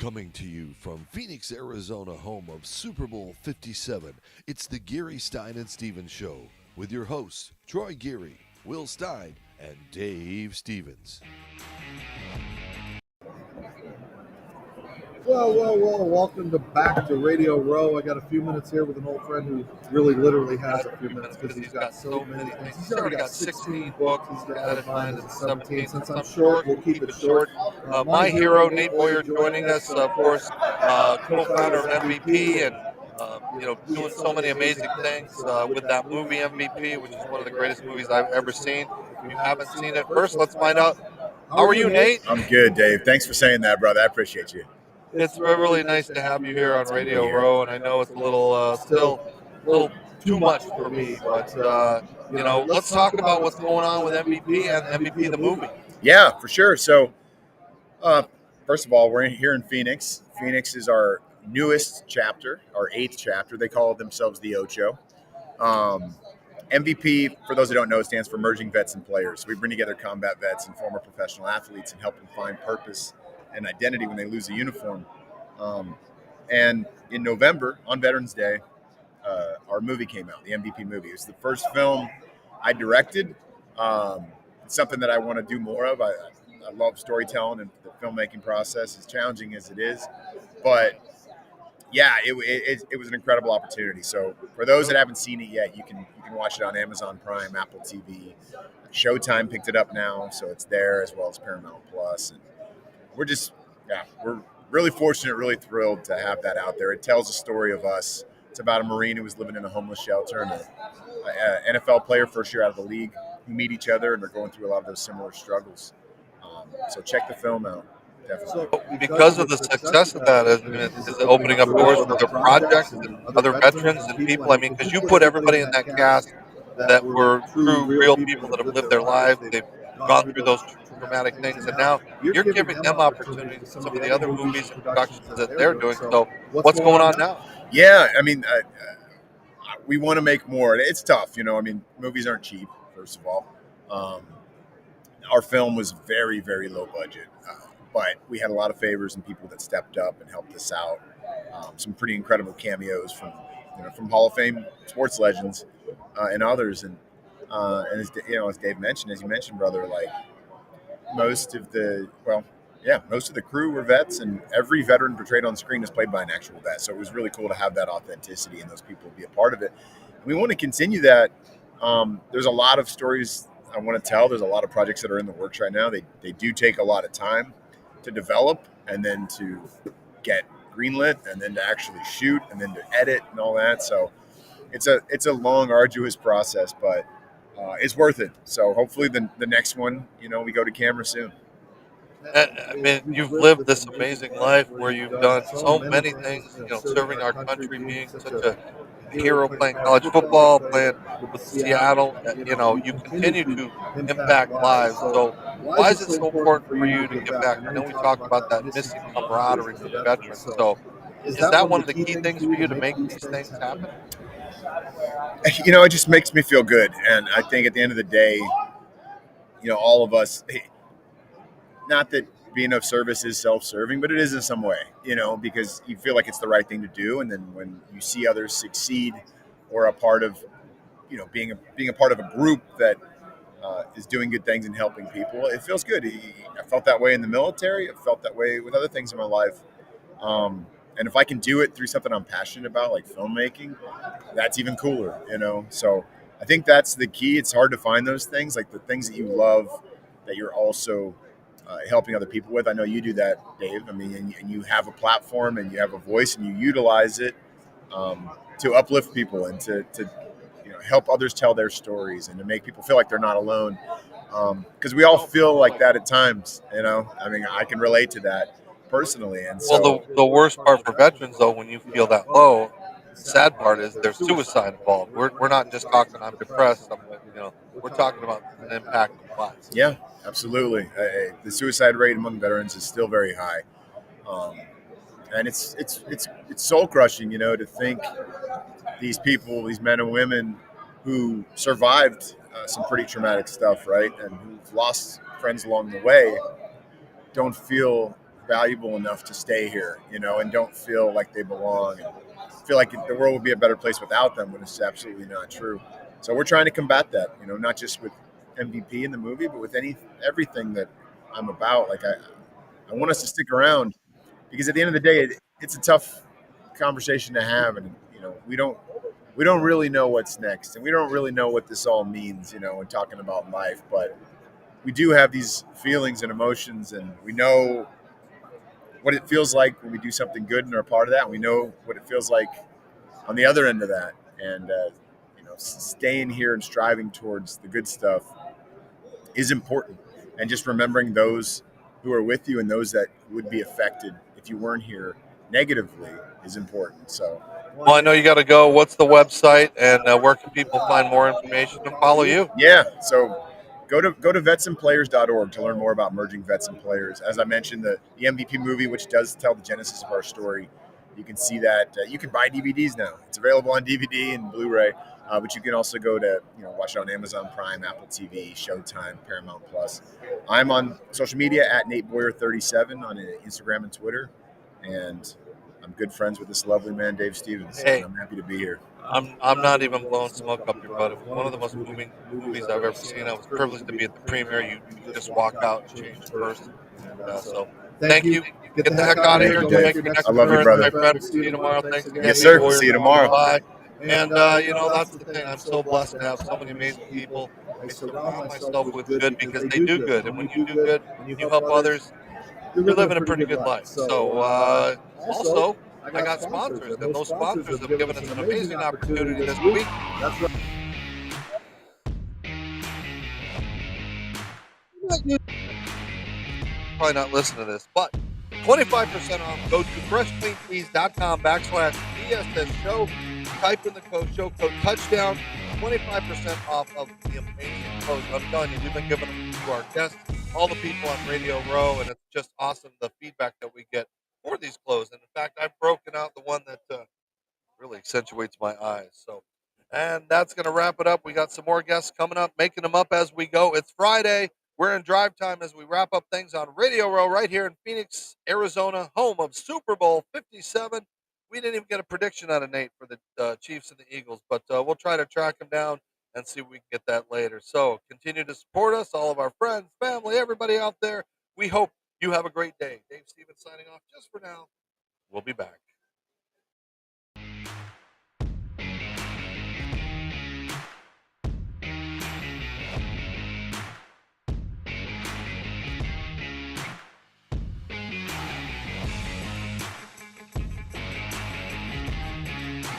Coming to you from Phoenix, Arizona, home of Super Bowl 57, it's the Geary, Stein, and Stevens Show with your hosts, Troy Geary, Will Stein, and Dave Stevens. Well, welcome back to Radio Row. I got a few minutes here with an old friend who really literally has a few minutes because he's got so many things. He's already got 16 books. He's got added mine as a 17. Since I'm short, we'll keep it short. My hero, Nate Boyer, joining us, of course, co-founder of MVP and, doing so many amazing things with that movie MVP, which is one of the greatest movies I've ever seen. If you haven't seen it, first, let's find out. How are you, Nate? I'm good, Dave. Thanks for saying that, brother. I appreciate you. It's really nice to have you here on Radio Row, and I know it's a little still a little too much for me, but let's talk about what's going on with MVP and MVP the movie. Yeah, for sure. So, first of all, we're here in Phoenix. Phoenix is our newest chapter, our 8th chapter. They call themselves the Ocho. MVP, for those who don't know, stands for Emerging Vets and Players. We bring together combat vets and former professional athletes and help them find purpose and identity when they lose a uniform. And in November, on Veterans Day, our movie came out, the MVP movie. It was the first film I directed. It's something that I want to do more of. I love storytelling and the filmmaking process, as challenging as it is. But yeah, it was an incredible opportunity. So for those that haven't seen it yet, you can watch it on Amazon Prime, Apple TV. Showtime picked it up now, so it's there, as well as Paramount Plus. And we're really fortunate, really thrilled to have that out there. It tells a story of us. It's about a Marine who was living in a homeless shelter and an NFL player first year out of the league who meet each other and they're going through a lot of those similar struggles. So check the film out. Definitely. So because of the success of that, is it opening up doors for other projects and other veterans and people? I mean, because you put everybody in that cast that were true, real people that have lived their lives. They've gone through those traumatic things, and now you're giving them opportunities in some of the other movies and productions that they're doing. So what's going on now? Yeah, I mean, we want to make more. It's tough, movies aren't cheap, first of all. Our film was very, very low budget, but we had a lot of favors and people that stepped up and helped us out. Some pretty incredible cameos from Hall of Fame sports legends and others. And as Dave mentioned, as you mentioned, brother, like most of the crew were vets, and every veteran portrayed on screen is played by an actual vet. So it was really cool to have that authenticity and those people be a part of it. And we want to continue that. There's a lot of stories I want to tell. There's a lot of projects that are in the works right now. They do take a lot of time to develop and then to get greenlit and then to actually shoot and then to edit and all that. So it's a long, arduous process, but it's worth it. So hopefully the next one, we go to camera soon. I mean, you've lived this amazing life where you've done so many things, serving our country, being such a hero, playing college football, playing with Seattle. You continue to impact lives. So why is it so important for you to give back? I know we talked about that missing camaraderie for the veterans. So is that one of the key things for you to make these things happen? It just makes me feel good. And I think at the end of the day, all of us, not that being of service is self-serving, but it is in some way, because you feel like it's the right thing to do. And then when you see others succeed or a part of, being a part of a group that is doing good things and helping people, it feels good. I felt that way in the military. I felt that way with other things in my life. And if I can do it through something I'm passionate about, like filmmaking, that's even cooler, So I think that's the key. It's hard to find those things, like the things that you love that you're also helping other people with. I know you do that, Dave. I mean, and you have a platform and you have a voice and you utilize it to uplift people and to help others tell their stories and to make people feel like they're not alone. Because we all feel like that at times, I mean, I can relate to that personally. And so, well, the worst part for veterans, though, when you feel that low, the sad part is there's suicide involved. We're not just talking, I'm depressed. We're talking about an impact on lives. Yeah, absolutely. The suicide rate among veterans is still very high. And it's soul crushing, to think these people, these men and women who survived some pretty traumatic stuff, right? And who've lost friends along the way, don't feel valuable enough to stay here, and don't feel like they belong and feel like the world would be a better place without them when it's absolutely not true. So we're trying to combat that, not just with MVP in the movie, but with everything that I'm about. Like I want us to stick around because at the end of the day, it's a tough conversation to have, and we don't really know what's next, and we don't really know what this all means, when talking about life, but we do have these feelings and emotions, and we know what it feels like when we do something good and are a part of that. And we know what it feels like on the other end of that, and staying here and striving towards the good stuff is important, and just remembering those who are with you and those that would be affected if you weren't here negatively is important. So Well, I know you got to go. What's the website, and where can people find more information and follow you? yeah, so go to vetsandplayers.org to learn more about merging vets and players. As I mentioned, the MVP movie, which does tell the genesis of our story, you can see that. You can buy DVDs now. It's available on DVD and Blu-ray, but you can also go to watch it on Amazon Prime, Apple TV, Showtime, Paramount Plus. I'm on social media at NateBoyer37 on Instagram and Twitter, and I'm good friends with this lovely man, Dave Stevens. Hey. And I'm happy to be here. I'm not even blowing smoke up your butt. It was one of the most moving movies I've ever seen. I was privileged to be at the premiere. You just walk out and change person. So thank you. Get the heck out of here. Thank you, Go Dave. make your next I love you, appearance, brother. my friend. See you tomorrow. Thanks again. Yes, sir. Warrior. See you tomorrow. Bye. And that's the thing. I'm so blessed to have so many amazing people. I surround myself with good because they do good, and when you do good, you help others. You're living a pretty good life. So also, I got sponsors, and those sponsors have given us an amazing opportunity this week. That's right. Probably not listen to this, but 25% off. Go to freshcleantees.com/DSS show. Type in the show code touchdown. 25% off of the amazing clothes. I'm telling you, we've been giving them to our guests, all the people on Radio Row, and it's just awesome the feedback that we get for these clothes. And in fact, I've broken out the one that really accentuates my eyes. So, and that's going to wrap it up. We got some more guests coming up, making them up as we go. It's Friday. We're in drive time as we wrap up things on Radio Row right here in Phoenix, Arizona, home of Super Bowl 57. We didn't even get a prediction out of Nate for the Chiefs and the Eagles, but we'll try to track him down and see if we can get that later. So continue to support us, all of our friends, family, everybody out there. We hope you have a great day. Dave Stevens signing off just for now. We'll be back.